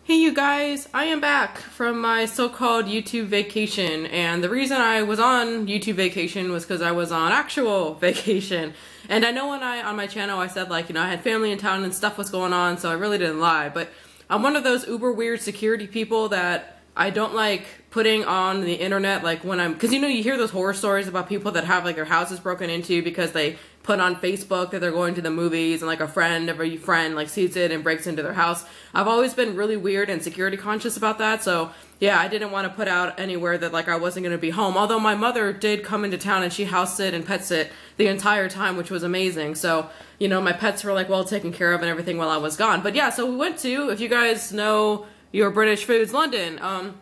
Hey you guys, I am back from my so-called YouTube vacation, and the reason I was on YouTube vacation was because I was on actual vacation. And I know when on my channel I said, like, I had family in town and stuff was going on, so I really didn't lie, but I'm one of those uber weird security people that I don't like putting on the internet, like when because you hear those horror stories about people that have like their houses broken into because they put on Facebook that they're going to the movies and like a friend like sees it and breaks into their house. I've always been really weird and security conscious about that, so yeah, I didn't want to put out anywhere that like I wasn't going to be home, although my mother did come into town and she house sit and pet sit the entire time, which was amazing. So my pets were like well taken care of and everything while I was gone. But yeah, so we went to, if you guys know your British foods, London.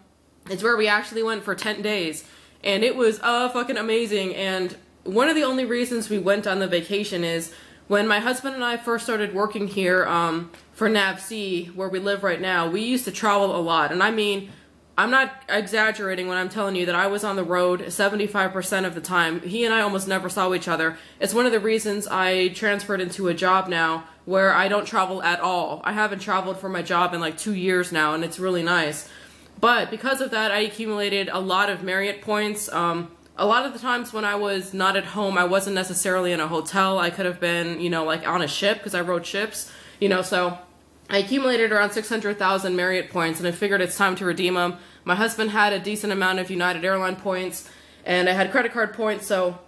It's where we actually went for 10 days, and it was fucking amazing. And one of the only reasons we went on the vacation is when my husband and I first started working here for NAVC, where we live right now, we used to travel a lot. And I mean, I'm not exaggerating when I'm telling you that I was on the road 75% of the time. He and I almost never saw each other. It's one of the reasons I transferred into a job now where I don't travel at all. I haven't traveled for my job in like 2 years now, and it's really nice. But because of that, I accumulated a lot of Marriott points. A lot of the times when I was not at home, I wasn't necessarily in a hotel. I could have been, like on a ship, because I rode ships, so I accumulated around 600,000 Marriott points, and I figured it's time to redeem them. My husband had a decent amount of United Airline points, and I had credit card points, so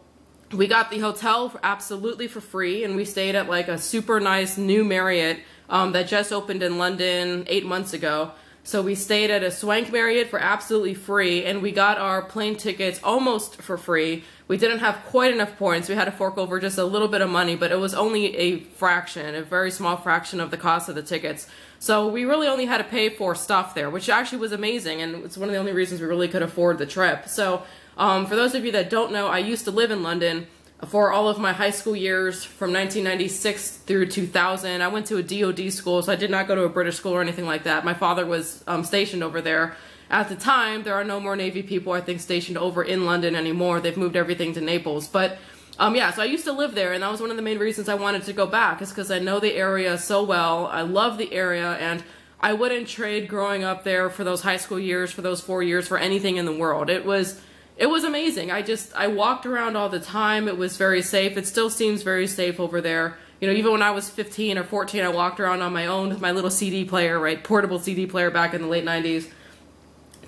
we got the hotel absolutely for free, and we stayed at like a super nice new Marriott that just opened in London 8 months ago. So we stayed at a swank Marriott for absolutely free, and we got our plane tickets almost for free. We didn't have quite enough points. We had to fork over just a little bit of money, but it was only a fraction, a very small fraction of the cost of the tickets. So we really only had to pay for stuff there, which actually was amazing, and it's one of the only reasons we really could afford the trip. So for those of you that don't know, I used to live in London for all of my high school years from 1996 through 2000. I went to a DoD school, so I did not go to a British school or anything like that. My father was stationed over there. At the time, there are no more Navy people, I think, stationed over in London anymore. They've moved everything to Naples. But yeah, so I used to live there, and that was one of the main reasons I wanted to go back, is because I know the area so well. I love the area, and I wouldn't trade growing up there for those high school years, for those 4 years, for anything in the world. It was amazing. I walked around all the time. It was very safe. It still seems very safe over there. Even when I was 15 or 14, I walked around on my own with my little CD player, right? Portable CD player back in the late 90s.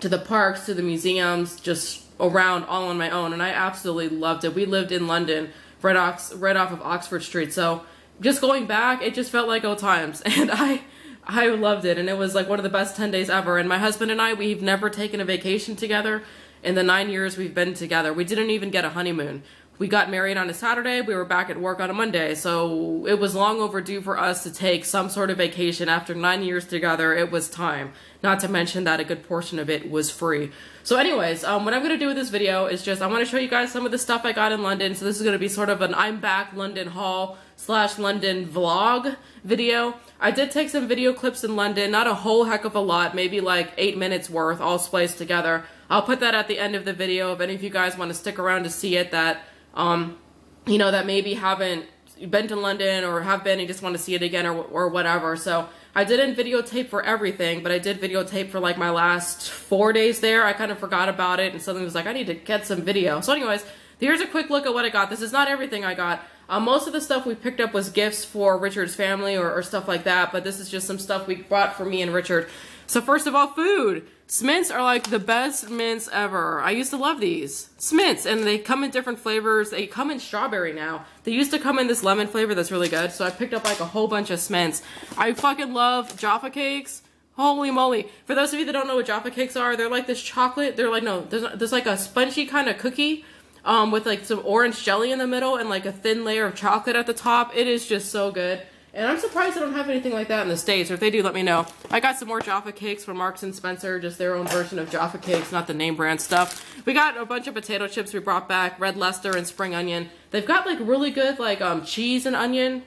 To the parks, to the museums, just around all on my own. And I absolutely loved it. We lived in London, right off of Oxford Street. So just going back, it just felt like old times. And I loved it. And it was like one of the best 10 days ever. And my husband and I, we've never taken a vacation together. In the 9 years we've been together, we didn't even get a honeymoon. We got married on a Saturday, we were back at work on a Monday, so it was long overdue for us to take some sort of vacation. After 9 years together, it was time. Not to mention that a good portion of it was free. So anyways, what I'm going to do with this video is just, I want to show you guys some of the stuff I got in London. So this is going to be sort of an I'm back London haul / London vlog video. I did take some video clips in London, not a whole heck of a lot, maybe like 8 minutes worth, all spliced together. I'll put that at the end of the video if any of you guys want to stick around to see it, that, that maybe haven't been to London or have been and just want to see it again or whatever. So I didn't videotape for everything, but I did videotape for like my last 4 days there. I kind of forgot about it, and suddenly was like, I need to get some video. So anyways, here's a quick look at what I got. This is not everything I got. Most of the stuff we picked up was gifts for Richard's family or stuff like that, but this is just some stuff we brought for me and Richard. So first of all, food. Mints are like the best mints ever. I used to love these. Mints, and they come in different flavors. They come in strawberry now. They used to come in this lemon flavor that's really good, so I picked up like a whole bunch of mints. I fucking love Jaffa cakes. Holy moly. For those of you that don't know what Jaffa cakes are, they're like this chocolate, they're like, no, there's like a spongy kind of cookie with like some orange jelly in the middle and like a thin layer of chocolate at the top. It is just so good. And I'm surprised I don't have anything like that in the States, or if they do, let me know. I got some more Jaffa cakes from Marks & Spencer, just their own version of Jaffa cakes, not the name brand stuff. We got a bunch of potato chips we brought back, red Leicester and spring onion. They've got like really good like cheese and onion.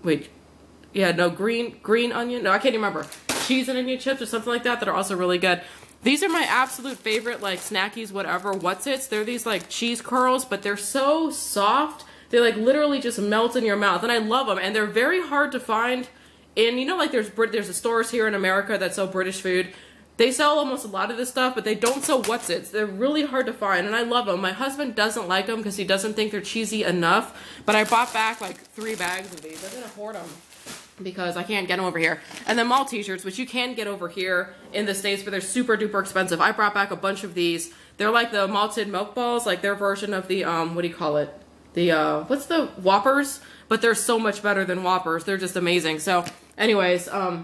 Wait, yeah, no, green onion. No, I can't even remember. Cheese and onion chips or something like that are also really good. These are my absolute favorite, like snackies, whatever, what's-its. They're these like cheese curls, but they're so soft. They like literally just melt in your mouth, and I love them, and they're very hard to find And you know, like there's the stores here in America that sell British food. They sell almost a lot of this stuff, but they don't sell What's-Its. They're really hard to find, and I love them. My husband doesn't like them because he doesn't think they're cheesy enough, but I bought back like 3 bags of these. I'm gonna hoard them because I can't get them over here. And then mall t-shirts, which you can get over here in the States, but they're super duper expensive. I brought back a bunch of these. They're like the malted milk balls, like their version of the, what do you call it? The, what's the Whoppers? But they're so much better than Whoppers. They're just amazing. So anyways, I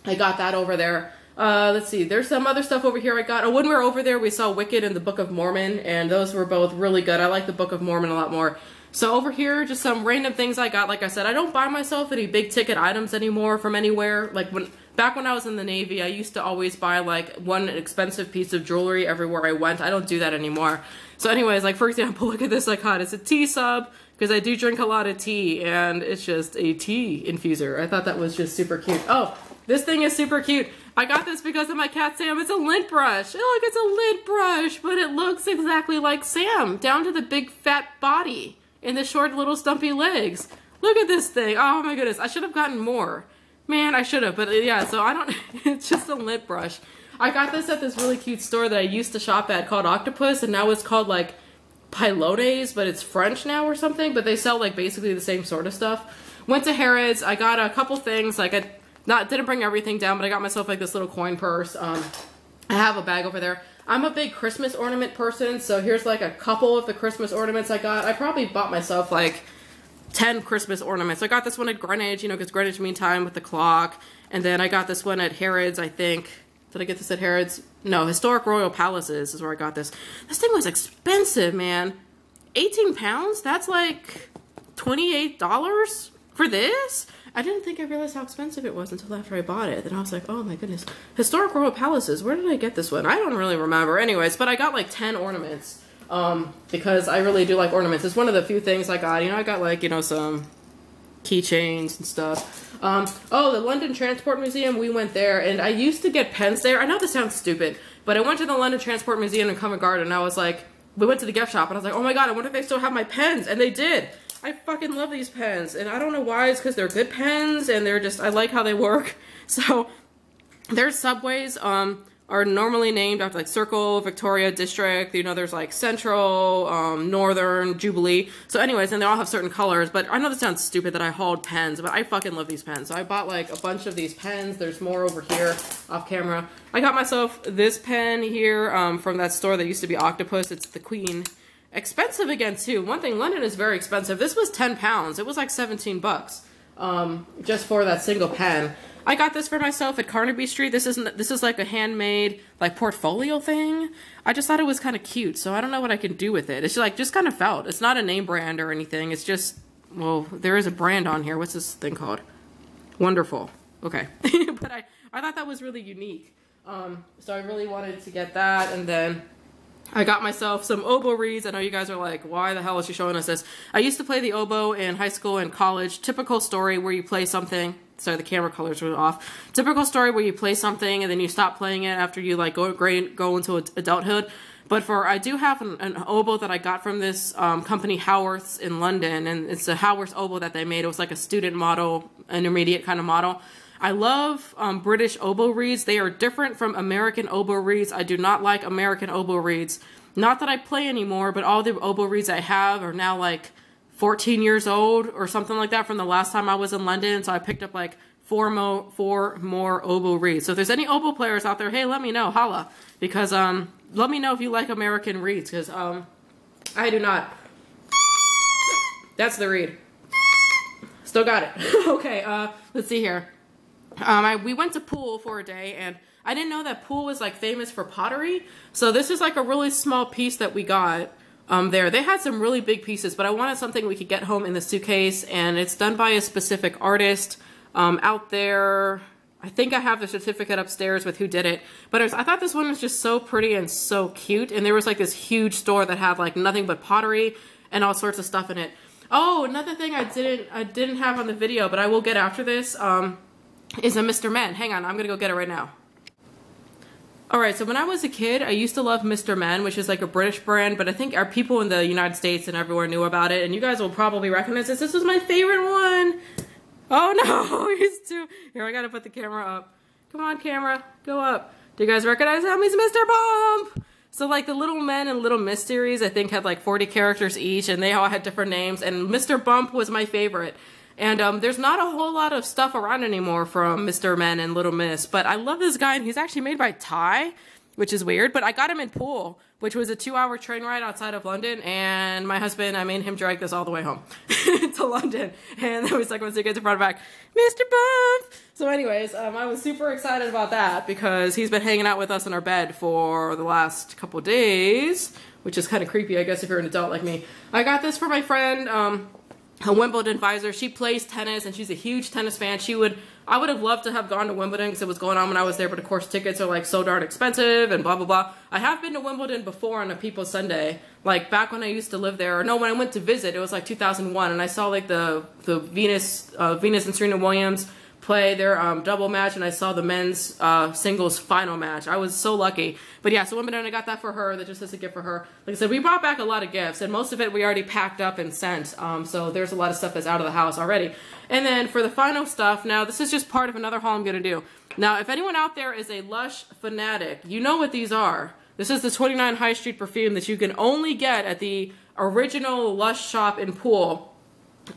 got that over there. Let's see, there's some other stuff over here I got. Oh, when we were over there, we saw Wicked and the Book of Mormon, and those were both really good. I like the Book of Mormon a lot more. So over here, just some random things I got. Like I said, I don't buy myself any big ticket items anymore from anywhere. Like back when I was in the Navy, I used to always buy like one expensive piece of jewelry everywhere I went. I don't do that anymore. So anyways, like for example, look at this I got. It's a tea sub, because I do drink a lot of tea, and it's just a tea infuser. I thought that was just super cute. Oh, this thing is super cute. I got this because of my cat Sam. It's a lint brush. Look, it's a lint brush, but it looks exactly like Sam, down to the big fat body and the short little stumpy legs. Look at this thing. Oh my goodness, I should have gotten more. Man, I should have, but yeah, so I don't, it's just a lint brush. I got this at this really cute store that I used to shop at called Octopus, and now it's called like Pilotes, but it's French now or something, but they sell like basically the same sort of stuff. Went to Harrods. I got a couple things, like didn't bring everything down, but I got myself like this little coin purse. I have a bag over there. I'm a big Christmas ornament person, so here's like a couple of the Christmas ornaments I got. I probably bought myself like 10 Christmas ornaments. I got this one at Greenwich, you know, because Greenwich Mean Time with the clock, and then I got this one at Harrods, I think. Did I get this at Harrods? No, Historic Royal Palaces is where I got this. This thing was expensive, man. 18 pounds? That's like $28 for this? I didn't think I realized how expensive it was until after I bought it. Then I was like, oh my goodness. Historic Royal Palaces, where did I get this one? I don't really remember. Anyways, but I got like 10 ornaments because I really do like ornaments. It's one of the few things I got. You know, I got like, you know, some keychains and stuff. Oh, the London Transport Museum, we went there, and I used to get pens there. I know this sounds stupid, but I went to the London Transport Museum in Covent Garden, and I was like, we went to the gift shop, and I was like, oh my god, I wonder if they still have my pens, and they did. I fucking love these pens, and I don't know why. It's because they're good pens, and they're just, I like how they work. So, their subways, are normally named after like Circle, Victoria District, you know, there's like Central, Northern, Jubilee. So anyways, and they all have certain colors, but I know this sounds stupid that I hauled pens, but I fucking love these pens. So I bought like a bunch of these pens. There's more over here off camera. I got myself this pen here from that store that used to be Octopus. It's the Queen. Expensive again too. One thing, London is very expensive. This was 10 pounds. It was like 17 bucks just for that single pen. I got this for myself at Carnaby Street. This is like a handmade like portfolio thing. I just thought it was kind of cute, so I don't know what I can do with it. It's like just kind of felt. It's not a name brand or anything. It's just, well, there is a brand on here. What's this thing called? Wonderful. Okay. But I thought that was really unique. So I really wanted to get that, and then I got myself some oboe reeds. I know you guys are like, why the hell is she showing us this? I used to play the oboe in high school and college. Typical story where you play something. Sorry, the camera colors were off. Typical story where you play something and then you stop playing it after you like go into adulthood. But I do have an oboe that I got from this company Howarth's in London, and it's a Howarth's oboe that they made. It was like a student model, intermediate kind of model. I love British oboe reeds. They are different from American oboe reeds. I do not like American oboe reeds. Not that I play anymore, but all the oboe reeds I have are now like 14 years old or something like that from the last time I was in London. So I picked up like four more oboe reeds. So if there's any oboe players out there, hey, let me know, holla. Because let me know if you like American reeds, because I do not. That's the reed. Still got it. Okay, let's see here. We went to Poole for a day, and I didn't know that Poole was like famous for pottery. So this is like a really small piece that we got there. They had some really big pieces, but I wanted something we could get home in the suitcase, and it's done by a specific artist out there. I think I have the certificate upstairs with who did it, but I thought this one was just so pretty and so cute, and there was like this huge store that had like nothing but pottery and all sorts of stuff in it. Oh, another thing I didn't have on the video, but I will get after this, is a Mr. Men. Hang on, I'm gonna go get it right now. Alright, so when I was a kid, I used to love Mr. Men, which is like a British brand, but I think our people in the United States and everywhere knew about it, and you guys will probably recognize this. This was my favorite one! Oh no, he's too... Here, I gotta put the camera up. Come on, camera, go up. Do you guys recognize him? He's Mr. Bump! So like the Little Men and Little Miss series, I think had like 40 characters each, and they all had different names, and Mr. Bump was my favorite. And there's not a whole lot of stuff around anymore from Mr. Men and Little Miss, but I love this guy, and he's actually made by Thai, which is weird, but I got him in Poole, which was a 2-hour train ride outside of London, and my husband, I made him drag this all the way home to London, and then we was like, once he gets in front of back, Mr. Bump! So anyways, I was super excited about that, because he's been hanging out with us in our bed for the last couple days, which is kind of creepy, I guess, if you're an adult like me. I got this for my friend, a Wimbledon advisor. She plays tennis, and she's a huge tennis fan. I would have loved to have gone to Wimbledon because it was going on when I was there, but of course tickets are like so darn expensive and blah blah blah. I have been to Wimbledon before on a People's Sunday, like back when I used to live there. Or no, when I went to visit, it was like 2001, and I saw like the Venus and Serena Williams play their double match, and I saw the men's singles final match. I was so lucky. But yeah, so Wimbledon, I got that for her. That just as a gift for her. Like I said, we brought back a lot of gifts, and most of it we already packed up and sent. So there's a lot of stuff that's out of the house already. And then for the final stuff, now this is just part of another haul I'm gonna do. Now, if anyone out there is a Lush fanatic, you know what these are. This is the 29 High Street perfume that you can only get at the original Lush shop in Poole.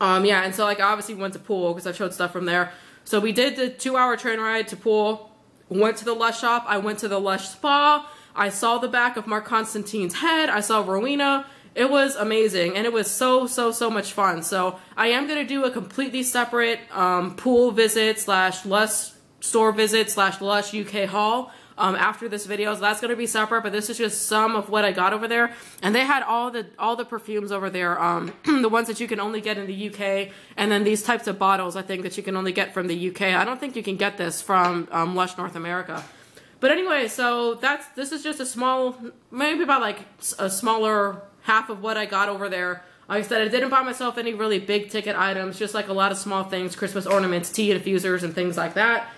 Yeah, and so like I obviously went to Poole because I showed stuff from there. So we did the 2-hour train ride to Poole, went to the Lush shop, I went to the Lush spa, I saw the back of Mark Constantine's head, I saw Rowena. It was amazing, and it was so much fun. So I am going to do a completely separate Poole visit / Lush store visit / Lush UK haul after this video. So that's going to be separate, but this is just some of what I got over there. And they had all the perfumes over there, the ones that you can only get in the UK, and then these types of bottles I think that you can only get from the UK. I don't think you can get this from Lush North America. But anyway, so this is just a small, maybe about like a smaller half of what I got over there. Like I said, I didn't buy myself any really big ticket items, just like a lot of small things, Christmas ornaments, tea diffusers, and things like that.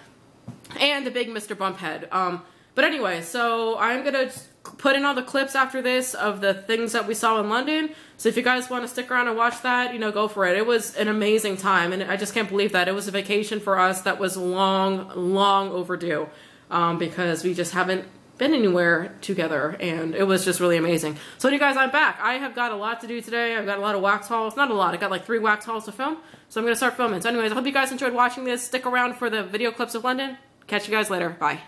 And the big Mr. Bump head. But anyway, so I'm going to put in all the clips after this of the things that we saw in London. So if you guys want to stick around and watch that, you know, go for it. It was an amazing time, and I just can't believe that. It was a vacation for us that was long overdue, because we just haven't been anywhere together, and it was just really amazing. So you guys, I'm back. I have got a lot to do today. I've got a lot of wax hauls. Not a lot. I got like 3 wax hauls to film, so I'm going to start filming. So anyways, I hope you guys enjoyed watching this. Stick around for the video clips of London. Catch you guys later. Bye.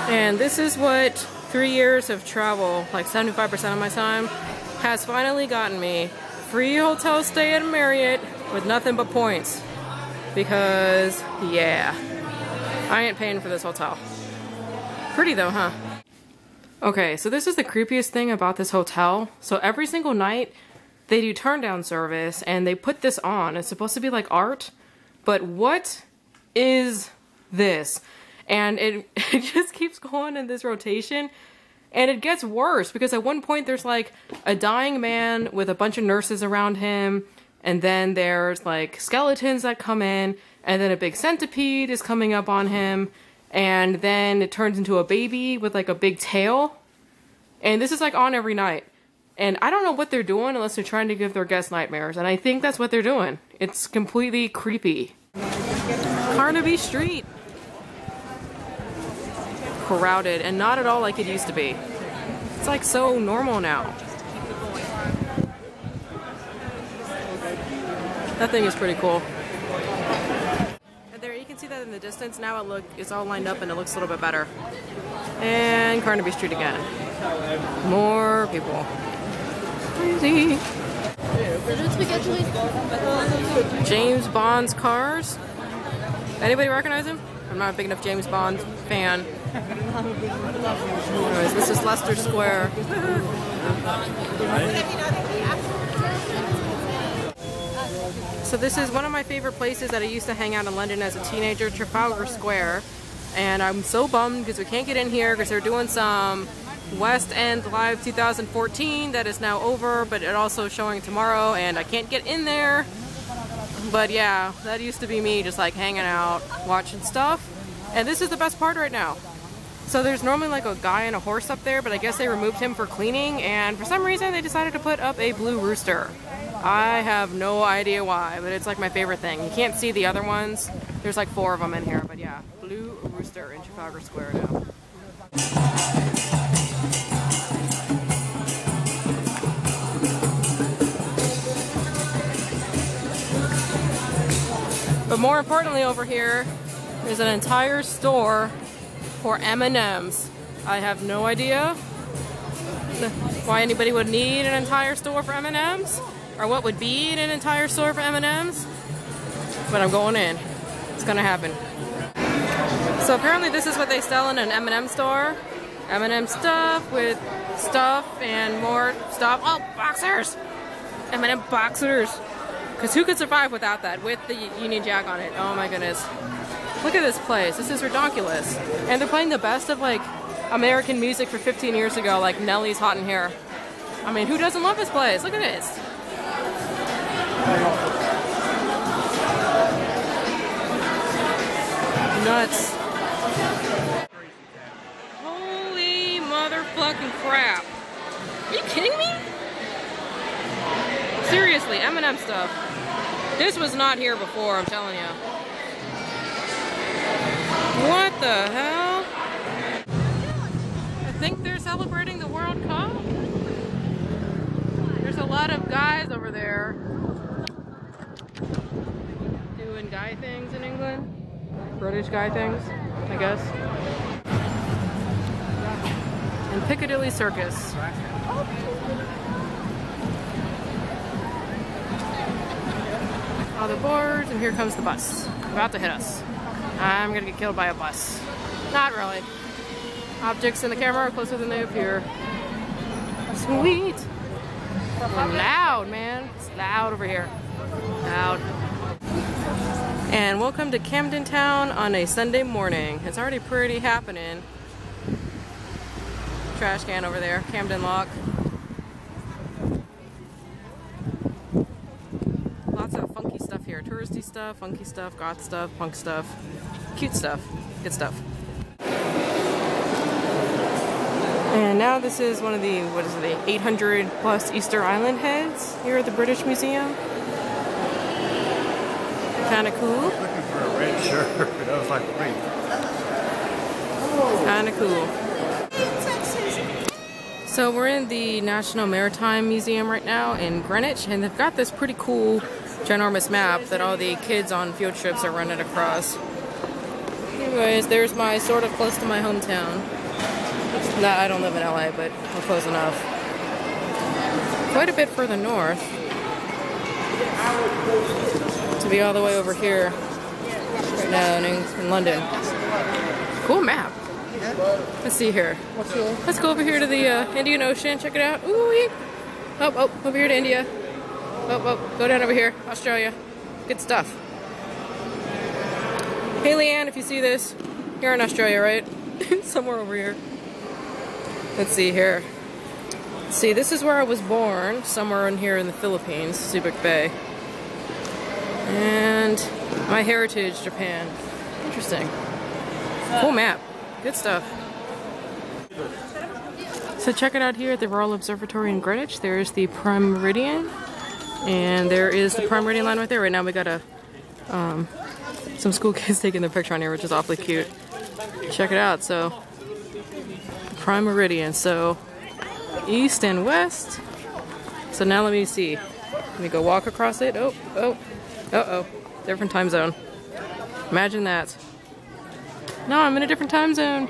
And this is what 3 years of travel, like 75% of my time, has finally gotten me. Free hotel stay at Marriott with nothing but points. Because, yeah, I ain't paying for this hotel. Pretty though, huh? Okay, so this is the creepiest thing about this hotel. So every single night, they do turn down service, and they put this on. It's supposed to be like art, but what is this? And it just keeps going in this rotation, and it gets worse because at one point there's like a dying man with a bunch of nurses around him, and then there's like skeletons that come in, and then a big centipede is coming up on him, and then it turns into a baby with like a big tail, and this is like on every night. And I don't know what they're doing unless they're trying to give their guests nightmares, and I think that's what they're doing. It's completely creepy. Carnaby Street. Crowded, and not at all like it used to be. It's like so normal now. That thing is pretty cool. And there you can see that in the distance. Now it's all lined up and it looks a little bit better. And Carnaby Street again. More people. Crazy. James Bond's cars. Anybody recognize him? I'm not a big enough James Bond fan. Anyways, this is Leicester Square. So this is one of my favorite places that I used to hang out in London as a teenager, Trafalgar Square. And I'm so bummed because we can't get in here because they're doing some West End Live 2014 that is now over, but it also showing tomorrow, and I can't get in there. But yeah, that used to be me just like hanging out, watching stuff. And this is the best part right now. So there's normally like a guy and a horse up there, but I guess they removed him for cleaning, and for some reason they decided to put up a blue rooster. I have no idea why, but it's like my favorite thing. You can't see the other ones. There's like 4 of them in here, but yeah. Blue Rooster in Trafalgar Square now. But more importantly over here, there's an entire store for M&Ms. I have no idea why anybody would need an entire store for M&Ms, or what would be in an entire store for M&Ms, but I'm going in. It's gonna happen. So apparently this is what they sell in an M&M store. M&M stuff with stuff and more stuff. Oh, boxers! M&M boxers! Because who could survive without that, with the Union Jack on it? Oh my goodness. Look at this place. This is ridiculous. And they're playing the best of like American music for 15 years ago, like Nelly's Hot in Here. I mean, who doesn't love this place? Look at this. Nuts. Holy motherfucking crap. Are you kidding me? Seriously, M&M stuff. This was not here before, I'm telling you. What the hell? I think they're celebrating the World Cup. There's a lot of guys over there doing guy things in England. British guy things, I guess. And Piccadilly Circus. All the boards, and here comes the bus. About to hit us. I'm gonna get killed by a bus. Not really. Objects in the camera are closer than they appear. Sweet! And loud, man. It's loud over here. Loud. And welcome to Camden Town on a Sunday morning. It's already pretty happening. Trash can over there. Camden Lock. Lots of funky stuff here. Touristy stuff, funky stuff, goth stuff, punk stuff. Cute stuff. Good stuff. And now this is one of the, what is it, the 800 plus Easter Island heads here at the British Museum. Kind of cool. Looking for a red shirt. That was like great. Kind of cool. So we're in the National Maritime Museum right now in Greenwich, and they've got this pretty cool ginormous map that all the kids on field trips are running across. Anyways, there's my sort of close to my hometown. No, I don't live in LA, but we're close enough. Quite a bit further north to be all the way over here right now in London. Cool map. Let's see here. Let's go over here to the Indian Ocean. Check it out. Ooh, oh, over here to India. Oh, go down over here. Australia. Good stuff. Hey, Leanne, if you see this, you're in Australia, right? Somewhere over here. Let's see here. See, this is where I was born, somewhere in here in the Philippines, Subic Bay. And my heritage, Japan. Interesting. Cool map. Good stuff. So check it out here at the Royal Observatory in Greenwich. There's the Prime Meridian. And there is the Prime Meridian line right there. Right now we got some school kids taking their picture on here, which is awfully cute. Check it out. So, Prime Meridian. So, east and west. So now let me see. Let me go walk across it. Oh. Different time zone. Imagine that. No, I'm in a different time zone.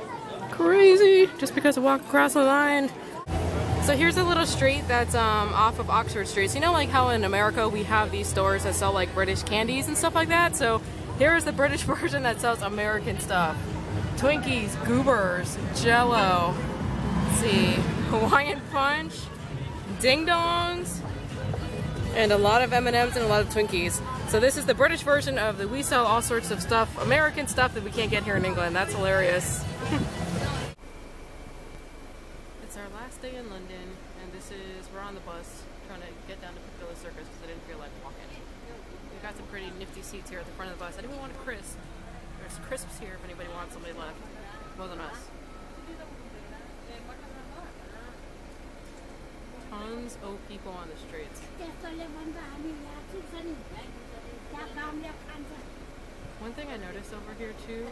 Crazy. Just because I walked across the line. So here's a little street that's off of Oxford Street. So you know like how in America we have these stores that sell like British candies and stuff like that? So here's the British version that sells American stuff. Twinkies, Goobers, Jell-O, let's see, Hawaiian Punch, Ding Dongs, and a lot of M&Ms and a lot of Twinkies. So this is the British version of the we sell all sorts of stuff, American stuff that we can't get here in England. That's hilarious. It's our last day in London, and we're on the bus trying to get down to Piccadilly Circus because I didn't feel like walking. We got some pretty nifty seats here at the front of the bus. I didn't even want a crisp. There's crisps here if anybody wants, somebody left. It wasn't us. tons of people on the streets. One thing I noticed over here too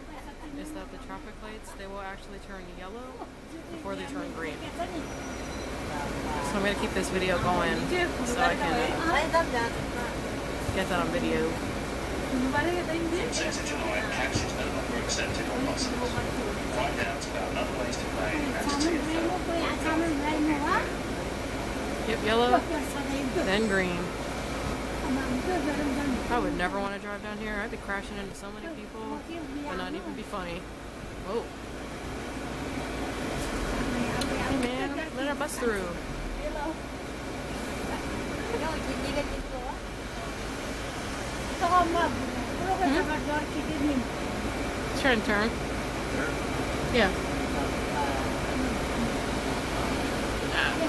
is that the traffic lights, they will actually turn yellow before they turn green. So I'm going to keep this video going so I can get that on video. From 6th of July, cash is no longer accepted on buses. Find out about other ways to pay at TfL. Yep, yellow, then green. I would never want to drive down here. I'd be crashing into so many people. Would not even be funny. Oh. Hey man, let our bus through. Try and turn. Yeah.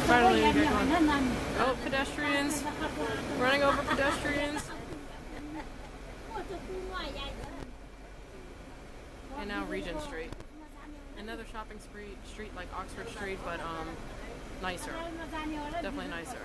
Finally, we get going. Oh, pedestrians. Running over pedestrians. And now Regent Street. Another shopping street like Oxford Street, but nicer. Definitely nicer.